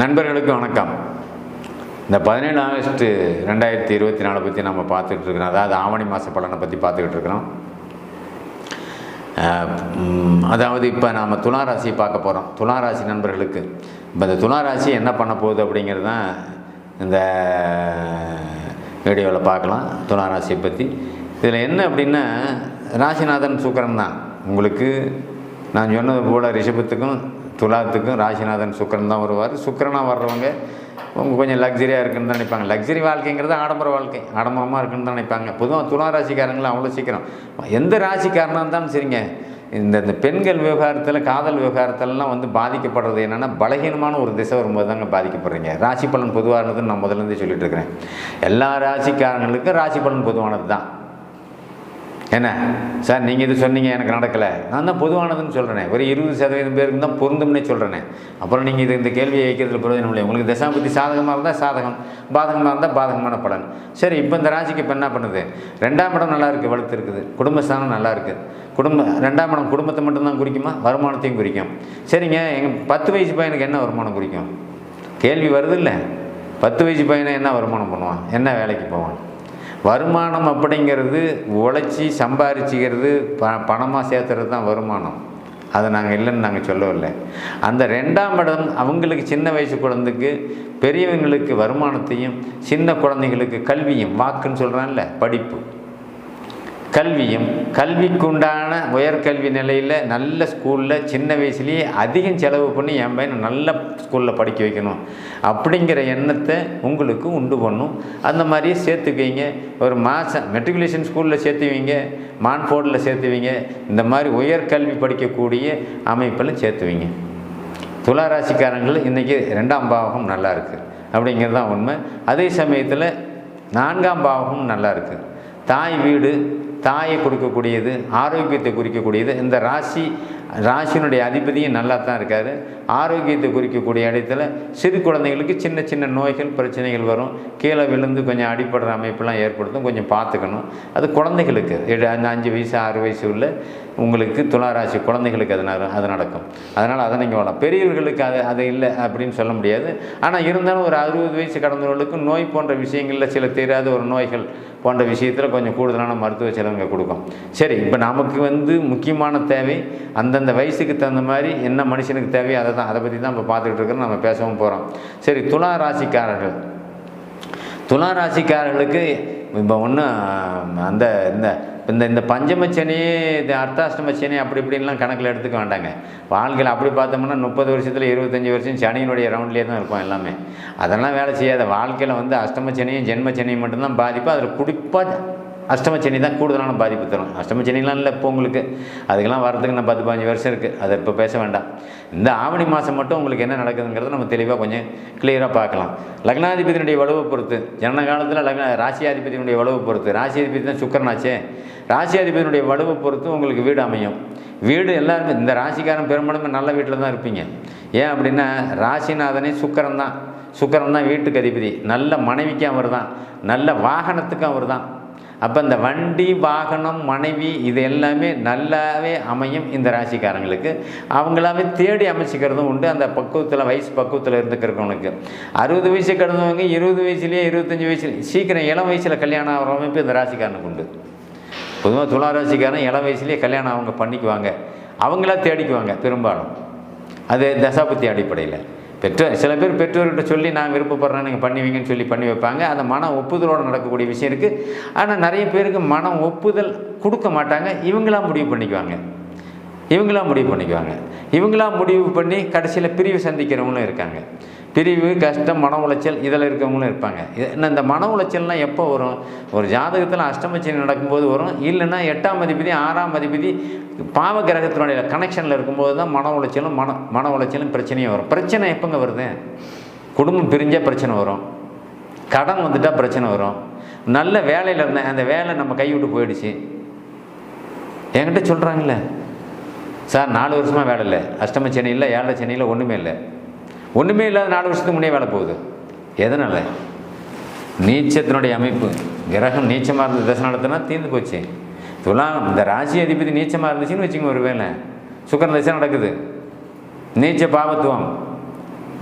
நண்பர்களுக்கு வணக்கம். இந்த 17 ஆகஸ்ட் 2024 பற்றி நம்ம பார்த்துக்கிட்டு இருக்கிறோம். அதாவது ஆவணி மாத பலனை பற்றி பார்த்துக்கிட்டு இருக்கிறோம். அதாவது இப்போ நாம் துளாராசியை பார்க்க போகிறோம். துளாராசி நண்பர்களுக்கு இப்போ இந்த துளாராசி என்ன பண்ண போகுது அப்படிங்கிறது தான் இந்த வீடியோவில் பார்க்கலாம். துளாராசியை பற்றி இதில் என்ன அப்படின்னா, ராசிநாதன் சுக்கிரன் தான். உங்களுக்கு நான் சொன்னது போல் ரிஷபத்துக்கும் துலாத்துக்கும் ராசிநாதன் சுக்கிரன் தான் வருவார். சுக்கிரனாக வர்றவங்க அவங்க கொஞ்சம் லக்ஸரியாக இருக்குன்னு தான் நினைப்பாங்க. லக்ஸரி வாழ்க்கைங்கிறது ஆடம்பர வாழ்க்கை, ஆடம்பரமாக இருக்குன்னு தான் நினைப்பாங்க. பொதுவாக துளாராசிக்காரங்களும் அவ்வளோ சீக்கிரம் எந்த ராசிக்காரனாக இருந்தாலும் சரிங்க, இந்த பெண்கள் விவகாரத்தில் காதல் விவகாரத்திலலாம் பாதிக்கப்படுறது என்னென்னா, பலகீனமான ஒரு திசை வரும்போது தாங்க பாதிக்கப்படுறீங்க. ராசி பலன் பொதுவானதுன்னு நான் முதலேருந்து சொல்லிட்டு இருக்கிறேன். எல்லா ராசிக்காரங்களுக்கும் ராசி பலன் பொதுவானது தான். என்ன சார் நீங்கள் இது சொன்னீங்க, எனக்கு நடக்கலை. நான் தான் பொதுவானதுன்னு சொல்கிறேன். ஒரு 20% பேருக்கு தான் பொருந்தும்னே சொல்கிறேனே. அப்புறம் நீங்கள் இந்த கேள்வியை வைக்கிறதுல பிரயோஜனம் இல்லை. உங்களுக்கு தசாபதி சாதகமாக இருந்தால் சாதகம், பாதகமாக இருந்தால் பாதகமான பலன். சரி, இப்போ இந்த ராசிக்கு இப்போ என்ன பண்ணுது? 2ஆம் இடம் நல்லா இருக்குது, வலுத்து இருக்குது. குடும்பஸ்தானம் நல்லா இருக்குது. 2ஆம் இடம் குடும்பத்தை மட்டும்தான் குறிக்குமா? வருமானத்தையும் குறிக்கும். சரிங்க, எங்கள் 10 வயசு பையனுக்கு என்ன வருமானம் குறிக்கும்? கேள்வி வருது இல்லை? 10 வயசு பையனை என்ன வருமானம் பண்ணுவான்? என்ன வேலைக்கு போவான்? வருமானம் அப்படிங்கிறது உழைச்சி சம்பாரிச்சிக்கிறது, பணமாக சேர்த்துறது தான் வருமானம். அதை நாங்கள் இல்லைன்னு நாங்கள் சொல்லவில்லை. அந்த 2ஆம் இடம் அவங்களுக்கு சின்ன வயசு குழந்தைக்கு, பெரியவங்களுக்கு வருமானத்தையும், சின்ன குழந்தைங்களுக்கு கல்வியும், வாக்குன்னு சொல்கிறான்ல படிப்பு, கல்வியும், கல்விக்குண்டான உயர்கல்வி நிலையில் நல்ல ஸ்கூலில் சின்ன வயசுலேயே அதிகம் செலவு பண்ணி என் பையனை நல்ல ஸ்கூலில் படிக்க வைக்கணும் அப்படிங்கிற எண்ணத்தை உங்களுக்கு உண்டு பண்ணும். அந்த மாதிரியே சேர்த்துக்குவீங்க. ஒரு மாதம் மெட்ரிகுலேஷன் ஸ்கூலில் சேர்த்துவீங்க, மான்ஃபோர்டில் சேர்த்துவீங்க. இந்த மாதிரி உயர்கல்வி படிக்கக்கூடிய அமைப்பில் சேர்த்துவீங்க. துளாராசிக்காரங்கள் இன்றைக்கி 2ஆம் பாவகம் நல்லா இருக்குது அப்படிங்கிறது தான் உண்மை. அதே சமயத்தில் 4ஆம் பாவகம் நல்லா இருக்குது. தாய் வீடு, தாயை கொடுக்கக்கூடியது, ஆரோக்கியத்தை குறிக்கக்கூடியது. இந்த ராசியினுடைய அதிபதியும் நல்லா தான் இருக்கார். ஆரோக்கியத்தை குறிக்கக்கூடிய இடத்துல சிறு குழந்தைகளுக்கு சின்ன சின்ன நோய்கள் பிரச்சனைகள் வரும். கீழே விழுந்து கொஞ்சம் அடிப்படுற அமைப்பெல்லாம் ஏற்படுத்தும். கொஞ்சம் பார்த்துக்கணும். அது குழந்தைகளுக்கு 5 வயசு 6 வயசு உள்ள உங்களுக்கு துளாராசி குழந்தைகளுக்கு அது நடக்கும். அதனால் அதை நீங்கள் வாழலாம். பெரியவர்களுக்கு அது இல்லை அப்படின்னு சொல்ல முடியாது. ஆனால் இருந்தாலும் ஒரு 60 வயசு கடந்தவர்களுக்கு நோய் போன்ற விஷயங்களில் சில தெரியாத ஒரு நோய்கள் போன்ற விஷயத்தில் கொஞ்சம் கூடுதலான மருத்துவ செலவுங்க கொடுக்கும். சரி, இப்போ நமக்கு முக்கியமான தேவை அந்தந்த வயசுக்கு தகுந்த மாதிரி என்ன மனுஷனுக்கு தேவையோ அதை பற்றி தான் இப்போ பார்த்துக்கிட்டு இருக்கிறோம். நம்ம பேசவும் போகிறோம். சரி, துளாராசிக்காரர்களுக்கு இப்போ ஒன்றும் அந்த இந்த பஞ்சமச்சனி, இந்த அர்த்தாஷ்டமச்சனி அப்படி இப்படின்லாம் கணக்கில் எடுத்துக்க வேண்டாங்க. வாழ்க்கையில் அப்படி பார்த்தோம்னா 30 வருஷத்தில் 25 வருஷம் சனியினுடைய ரவுண்ட்லேயே தான் இருப்போம் எல்லாமே. அதெல்லாம் வேலை செய்யாத. வாழ்க்கையில் அஷ்டமச்சனியும் ஜென்மச்சனியும் மட்டும்தான் பாதிப்பு. அதில் குறிப்பாக அஷ்டமச்சனி தான் கூடுதலான பாதிப்பு தரும். அஷ்டமச்சனிலாம் இல்லை இப்போ உங்களுக்கு, அதுக்கெல்லாம் வரதுக்கு நான் 10-15 வருஷம் இருக்குது. அதை இப்போ பேச வேண்டாம். இந்த ஆவணி மாதம் மட்டும் உங்களுக்கு என்ன நடக்குதுங்கிறத நம்ம தெளிவாக கொஞ்சம் கிளியராக பார்க்கலாம். லக்னாதிபதியினுடைய வலுவை பொறுத்து, ஜனன காலத்தில் ராசியாதிபதியினுடைய வலுவை பொறுத்து, ராசியாதிபதி தான் சுக்கிரனாச்சே, ராசியாதிபதியினுடைய வலுவை பொறுத்து உங்களுக்கு வீடு அமையும். வீடு எல்லாருமே இந்த ராசிக்காரன் பெரும்பாலுமே நல்ல வீட்டில் தான் இருப்பீங்க. ஏன் அப்படின்னா, ராசிநாதனே சுக்கிரன் தான் வீட்டுக்கு அதிபதி. நல்ல மனைவிக்கு அவர் தான், நல்ல வாகனத்துக்கும் அவர் தான். அப்போ இந்த வண்டி, வாகனம், மனைவி இது எல்லாமே நல்லாவே அமையும் இந்த ராசிக்காரங்களுக்கு. அவங்களாவே தேடி அமைச்சிக்கிறதும் உண்டு. அந்த வயசு பக்குவத்தில் இருந்துக்கிறவங்களுக்கு 60 வயசு கடந்தவங்க 20 வயசுலேயே 25 வயசுலேயே சீக்கிரம் இளம் வயசில் கல்யாணம் ஆகிற அமைப்பு இந்த ராசிக்காரனுக்கு உண்டு. பொதுவாக துளாராசிக்காரன் இளம் வயசுலேயே கல்யாணம் அவங்க பண்ணிக்குவாங்க, அவங்களா தேடிக்குவாங்க பெரும்பாலும். அது தசாபுத்தி அடிப்படையில். சில பேர் பெற்றோர்கிட்ட சொல்லி நான் விருப்பப்படுறேன் நீங்கள் பண்ணுவீங்கன்னு சொல்லி பண்ணி வைப்பாங்க. அந்த மன ஒப்புதலோடு நடக்கக்கூடிய விஷயம் இருக்குது. ஆனால் நிறைய பேருக்கு மனம் ஒப்புதல் கொடுக்க மாட்டாங்க. இவங்களாம் முடிவு பண்ணிக்குவாங்க. இவங்களாம் முடிவு பண்ணி கடைசியில் பிரிவு சந்திக்கிறவங்களும் இருக்காங்க. பிரிவு, கஷ்டம், மன உளைச்சல் இதில் இருக்கவங்களும் இருப்பாங்க. இந்த மன உளைச்சல்னால் எப்போ வரும்? ஒரு ஜாதகத்தில் அஷ்டமச்சனி நடக்கும்போது வரும். இல்லைன்னா 8ஆம் அதிபதி 6ஆம் அதிபதி பாவ கிரகத்தினுடைய கனெக்ஷனில் இருக்கும்போது தான் மன உளைச்சலும் பிரச்சனையும் வரும். பிரச்சனை எப்போங்க வருது? குடும்பம் பிரிஞ்சால் பிரச்சனை வரும், கடன் வந்துட்டால் பிரச்சனை வரும். நல்ல வேலையில் இருந்தேன், அந்த வேலை நம்ம கைவிட்டு போயிடுச்சு. என்கிட்ட சொல்கிறாங்களே, சார் 4 வருஷமாக வேலை இல்லை, அஷ்டமச்சனி இல்லை, 7 சனியில் ஒன்றுமே இல்லாத 4 வருஷத்துக்கு முன்னே வேலை போகுது. எதனால்? நீச்சத்தினுடைய அமைப்பு. கிரகம் நீச்சமாக இருந்த தசை நடத்தினா தீர்ந்து போச்சு. இந்த ராசி அதிபதி நீச்சமாக இருந்துச்சுன்னு வச்சுங்க, ஒரு வேலை சுக்கிரன் தசை நடக்குது, நீச்ச பாவத்துவம்,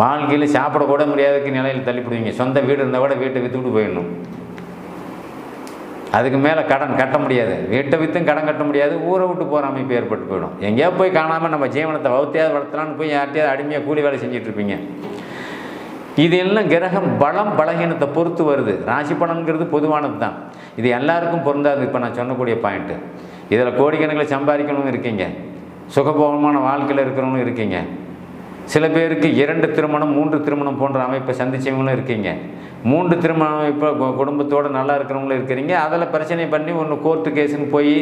வாழ்க்கையில் சாப்பிடக்கூட முடியாததுக்கு நிலையில் தள்ளிப்படுவீங்க. சொந்த வீடு இருந்தால் கூட வீட்டை விற்றுவிட்டு போயிடணும். அதுக்கு மேலே கடன் கட்ட முடியாது, வீட்டை விற்றும் கடன் கட்ட முடியாது, ஊரை விட்டு போகிற அமைப்பு ஏற்பட்டு போயிடும். எங்கேயோ போய் காணாமல் நம்ம ஜீவனத்தை வகுத்தையாவது வளர்த்தலான்னு போய் யார்ட்டையாவது அடிமையாக கூலி வேலை செஞ்சிட்ருப்பீங்க. இது எல்லாம் கிரகம் பலம் பலகீனத்தை பொறுத்து வருது. ராசி பலன்கிறது பொதுவானது தான், இது எல்லாருக்கும் பொருந்தாது. இப்போ நான் சொன்னக்கூடிய பாயிண்ட்டு, இதில் கோடிக்கணக்கில் சம்பாதிக்கணும்னு இருக்கீங்க, சுகபோகமான வாழ்க்கையில் இருக்கிறவங்களும் இருக்கீங்க, சில பேருக்கு 2 திருமணம் 3 திருமணம் போன்ற அமைப்பை சந்தித்தவங்களும் இருக்கீங்க, 3 திருமணம் அமைப்பை குடும்பத்தோடு நல்லா இருக்கிறவங்களும் இருக்கிறீங்க. அதில் பிரச்சனை பண்ணி ஒன்று கோர்ட்டு கேஸுன்னு போய்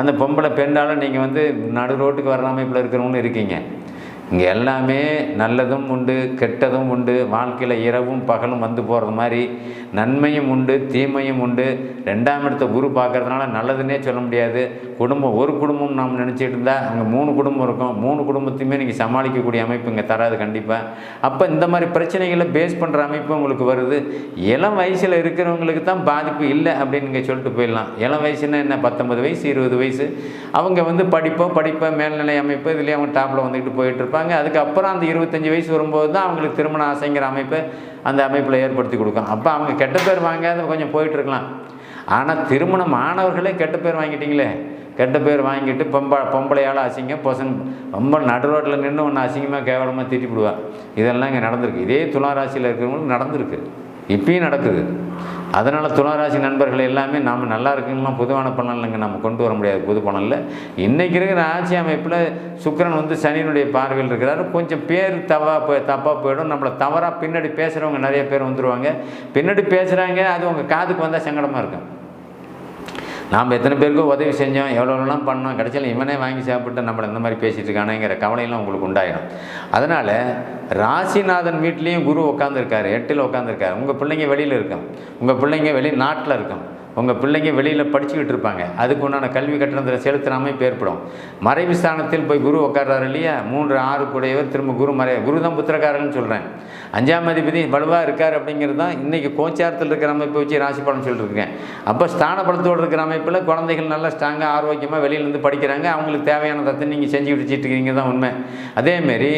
அந்த பொம்பளை பெண்ணால் நீங்கள் நடு ரோட்டுக்கு வர்ற அமைப்பில் இருக்கிறவங்களும் இருக்கீங்க. இங்கே எல்லாமே நல்லதும் உண்டு, கெட்டதும் உண்டு. வாழ்க்கையில் இரவும் பகலும் வந்து போகிறது மாதிரி நன்மையும் உண்டு, தீமையும் உண்டு. 2ஆம் இடத்தை குரு பார்க்கறதுனால நல்லதுன்னே சொல்ல முடியாது. குடும்பம் ஒரு குடும்பம் நாம் நினச்சிட்டு இருந்தால் அங்கே 3 குடும்பம் இருக்கும். 3 குடும்பத்தையுமே நீங்கள் சமாளிக்கக்கூடிய அமைப்பு இங்கே தராது கண்டிப்பாக. அப்போ இந்த மாதிரி பிரச்சனைகளை பேஸ் பண்ணுற அமைப்பு உங்களுக்கு வருது. இளம் வயசில் இருக்கிறவங்களுக்கு தான் பாதிப்பு இல்லை அப்படின்னு நீங்கள் சொல்லிட்டு போயிடலாம். இளம் வயசுன்னா என்ன, 19 வயசு 20 வயசு, அவங்க படிப்பை மேல்நிலை அமைப்பு இதுலேயே அவங்க டாப்பில் வந்துக்கிட்டு போயிட்டு இருப்பாங்க. அதுக்கப்புறம் அந்த 25 வயசு வரும்போது தான் அவங்களுக்கு திருமண ஆசைங்கிற அமைப்பை அந்த அமைப்பில் ஏற்படுத்தி கொடுக்கும். அப்போ அவங்க கெட்ட பேர் வாங்காத கொஞ்சம் போயிட்டுருக்கலாம். ஆனால் திருமணம் ஆனவர்களே கெட்ட பேர் வாங்கிட்டீங்களே, கெட்ட பேர் வாங்கிட்டு பொம்பளையால் அசிங்கம் ரொம்ப நடு ரோட்டில் நின்று ஒன்று அசிங்கமாக கேவலமாக திட்டிவிடுவா. இதெல்லாம் இங்கே நடந்திருக்கு. இதே துலா ராசியில் இருக்கிறவங்களுக்கு நடந்திருக்கு, இப்பயும் நடக்குது. அதனால் துளாராசி நண்பர்கள் எல்லாமே நாம் நல்லா இருக்குங்கலாம் பொதுவான பலனில் நம்ம கொண்டு வர முடியாது. பொது பலனில் இன்றைக்கி இருக்கிற ஆட்சி அமைப்பில் சுக்கிரன் சனியினுடைய பார்வையில் இருக்கிறாரு. கொஞ்சம் பேர் தப்பாக போயிடும். நம்மளை தவறாக பின்னாடி பேசுகிறவங்க நிறைய பேர் வந்துடுவாங்க. பின்னாடி பேசுகிறாங்க, அது உங்கள் காதுக்கு வந்தால் சங்கடமாக இருக்கும். நாம் எத்தனை பேருக்கோ உதவி செஞ்சோம், எவ்வளோலாம் பண்ணோம், கடைசியில் இவனே வாங்கி சாப்பிட்டு நம்மளை இந்த மாதிரி பேசிகிட்டு இருக்கானேங்கிற கவலையெல்லாம் உங்களுக்கு உண்டாயிடும். அதனால் ராசிநாதன் வீட்லேயும் குரு உட்காந்துருக்காரு, 8ல் உட்காந்துருக்காரு. உங்கள் பிள்ளைங்க வெளியில் இருக்கும், உங்கள் பிள்ளைங்க வெளிநாட்டில் இருக்கும், உங்கள் பிள்ளைங்க வெளியில் படிச்சுக்கிட்டு இருப்பாங்க. அதுக்கு உண்டான கல்வி கட்டணத்தில் செலுத்துகிற அமைப்பு ஏற்படும். மறைவு ஸ்தானத்தில் போய் குரு உட்கார்றாரு இல்லையா, 3 6 கூடையவர் திரும்ப குரு தான் புத்திரக்காரன்னு சொல்கிறேன். 5ஆம் அதிபதி வலுவாக இருக்கார் அப்படிங்கிறது தான் இன்றைக்கி கோச்சாரத்தில் இருக்கிற அமைப்பை வச்சு ராசி பலன் சொல்லியிருக்கேன். அப்போ ஸ்தான பலத்தோடு இருக்கிற அமைப்பில் குழந்தைகள் நல்லா ஸ்ட்ராங்காக ஆரோக்கியமாக வெளியிலேருந்து படிக்கிறாங்க. அவங்களுக்கு தேவையானதை நீங்கள் செஞ்சு வச்சுட்டு இருக்கீங்க தான் உண்மை. அதேமாரி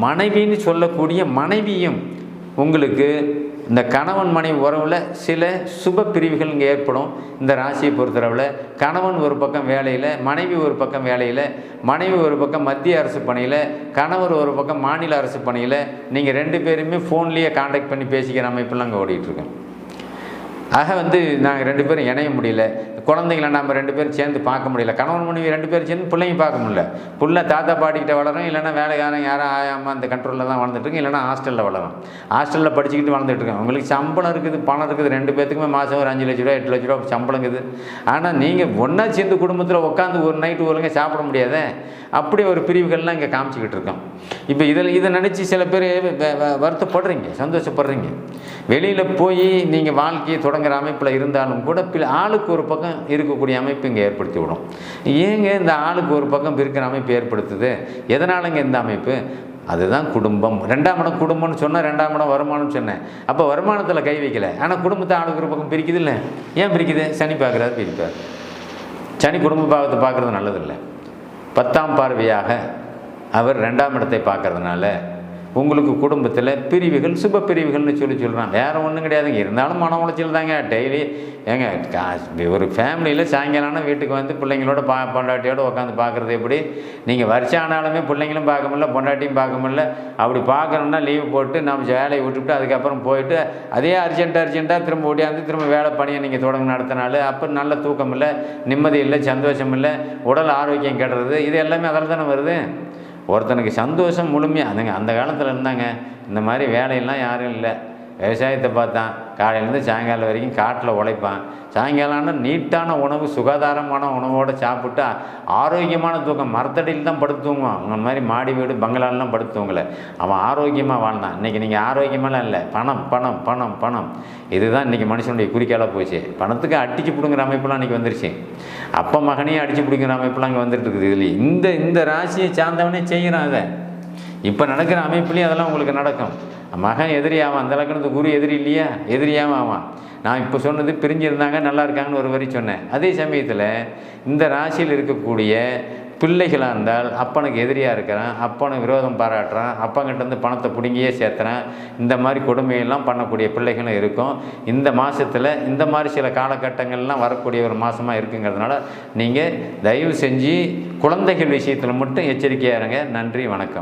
மனைவின்னு சொல்லக்கூடிய மனைவியும் உங்களுக்கு இந்த கணவன் மனைவி உறவில் சில சுப பிரிவுகள் இங்கே ஏற்படும். இந்த ராசியை பொறுத்தளவில் கணவன் ஒரு பக்கம் வேலையில், மனைவி ஒரு பக்கம் வேலையில், மனைவி ஒரு பக்கம் மத்திய அரசு பணியில், கணவர் ஒரு பக்கம் மாநில அரசு பணியில், நீங்கள் 2 பேருமே ஃபோன்லேயே காண்டாக்ட் பண்ணி பேசிக்கிற அமைப்பெல்லாம் அங்கே ஓடிட்டுருக்கோம். ஆக நாங்கள் 2 பேரும் இணைய முடியல, குழந்தைங்களை நம்ம 2 பேரும் சேர்ந்து பார்க்க முடியல, கணவன் மனைவி 2 பேரும் சேர்ந்து பிள்ளைங்க பார்க்க முடியல. புள்ள தாத்தா பாட்டிக்கிட்ட வளரும், இல்லைனா வேலைக்காரன் யாரும் ஆயாமல் அந்த கண்ட்ரோலில் தான் வளர்ந்துட்டுருக்கு, இல்லைனா ஹாஸ்டலில் வளரும். ஹாஸ்டலில் படிச்சுக்கிட்டு வளர்ந்துட்டுருக்கோம். உங்களுக்கு சம்பளம் இருக்குது, பணம் இருக்குது, 2 பேத்துக்குமே மாதம் ஒரு 5 லட்ச ரூபா 8 லட்ச ரூபா சம்பளம் இருக்குது. ஆனால் நீங்கள் ஒன்றா சேர்ந்து குடும்பத்தில் உட்காந்து ஒரு நைட்டு ஒழுங்காக சாப்பிட முடியாத அப்படி ஒரு பிரிவுகள்லாம் இங்கே காமிச்சிக்கிட்டு இருக்கோம். இப்போ இதை நினச்சி சில பேர் வருத்தப்படுறீங்க, சந்தோஷப்படுறீங்க. வெளியில் போய் நீங்கள் வாழ்க்கையை தொடங்குகிற அமைப்பில் இருந்தாலும் கூட ஆளுக்கு ஒரு பக்கம் இருக்கக்கூடிய அமைப்பு இங்கே ஏற்படுத்தி விடும். ஏங்க இந்த ஆளுக்கு ஒரு பக்கம் இருக்கிற அமைப்பு ஏற்படுத்துது, எதனாலங்க இந்த அமைப்பு? அதுதான் குடும்பம். 2ஆம் இடம் குடும்பம்னு சொன்னால் 2ஆம் இடம் வருமானம்னு சொன்னேன். அப்போ வருமானத்தில் கை வைக்கலை, ஆனால் குடும்பத்தை ஆளுக்கு ஒரு பக்கம் பிரிக்குது இல்லை? ஏன் பிரிக்குது? சனி பார்க்குறாரு, பிரிப்பார். சனி குடும்ப பாவத்தை பார்க்குறது நல்லதில்லை. 10ஆம் பார்வையாக அவர் 2ஆம் இடத்தை பார்க்கறதுனால உங்களுக்கு குடும்பத்தில் பிரிவுகள் சுப பிரிவுகள்னு சொல்கிறான். வேறு ஒன்றும் கிடையாதுங்க. இருந்தாலும் மன உளைச்சல் தாங்க டெய்லி. ஏங்க ஒரு ஃபேமிலியில் சாயங்காலம் வீட்டுக்கு பிள்ளைங்களோட பொண்டாட்டியோடு உட்காந்து பார்க்குறது எப்படி? நீங்கள் வருஷம் ஆனாலுமே பிள்ளைங்களும் பார்க்க முடியல, பொண்டாட்டியும் பார்க்க முடியல. அப்படி பார்க்கணுன்னா லீவு போட்டு நம்ம வேலையை விட்டுவிட்டு அதுக்கப்புறம் போயிட்டு அதே அர்ஜென்ட்டாக திரும்ப ஓடியாந்து திரும்ப வேலை பணியை நீங்கள் தொடங்க நடத்தினால அப்போ நல்ல தூக்கம் இல்லை, நிம்மதி இல்லை, சந்தோஷம் இல்லை, உடல் ஆரோக்கியம் கெடுறது. இது எல்லாமே அதில் தானே வருது. ஒருத்தனுக்கு சந்தோஷம் முழுமையாக அதுங்க அந்த காலத்தில் இருந்தாங்க. இந்த மாதிரி வேலையெல்லாம் யாரும் இல்லை. விவசாயத்தை பார்த்தான், காலையிலேருந்து சாயங்காலம் வரைக்கும் காட்டில் உழைப்பான். சாயங்காலம்னா நீட்டான உணவு, சுகாதாரமான உணவோடு சாப்பிட்டா ஆரோக்கியமான தூக்கம். மரத்தடியில் தான் படுத்து தூங்குவான். அவங்க மாதிரி மாடி வீடு பங்களாலெலாம் படுத்து தூங்கலை. அவன் ஆரோக்கியமாக வாழ்ந்தான். இன்றைக்கி நீங்கள் ஆரோக்கியமாலாம் இல்லை, பணம் பணம் பணம் பணம். இதுதான் இன்றைக்கி மனுஷனுடைய குறிக்காலாக போச்சு. பணத்துக்கு அடித்து பிடுங்குற அமைப்பெல்லாம் இன்றைக்கி வந்துருச்சு. அப்போ மகனையும் அடித்து பிடிக்கிற அமைப்பெல்லாம் இங்கே வந்துட்டு இருக்குது. இதுலேயே இந்த ராசியை சார்ந்தவனே செய்கிறான். அதை இப்போ நடக்கிற அமைப்புலேயும் அதெல்லாம் உங்களுக்கு நடக்கும். மகன் எதிரியாவான். அந்த லக்கணத்துக்கு குரு எதிரி இல்லையா, எதிரியாகவும் ஆவான். நான் இப்போ சொன்னது பிரிஞ்சிருந்தாங்க நல்லா இருக்காங்கன்னு ஒரு வரி சொன்னேன். அதே சமயத்தில் இந்த ராசியில் இருக்கக்கூடிய பிள்ளைகளாக இருந்தால் அப்பனுக்கு எதிரியாக இருக்கிறேன், அப்பனை விரோதம் பாராட்டுறேன், அப்பங்கிட்டேருந்து பணத்தை பிடுங்கியே சேர்த்துறேன், இந்த மாதிரி கொடுமையெல்லாம் பண்ணக்கூடிய பிள்ளைகளும் இருக்கும். இந்த மாதத்தில் இந்த மாதிரி சில காலகட்டங்கள்லாம் வரக்கூடிய ஒரு மாதமாக இருக்குங்கிறதுனால நீங்கள் தயவு செஞ்சு குழந்தைகள் விஷயத்தில் மட்டும் எச்சரிக்கையாக இருங்க. நன்றி, வணக்கம்.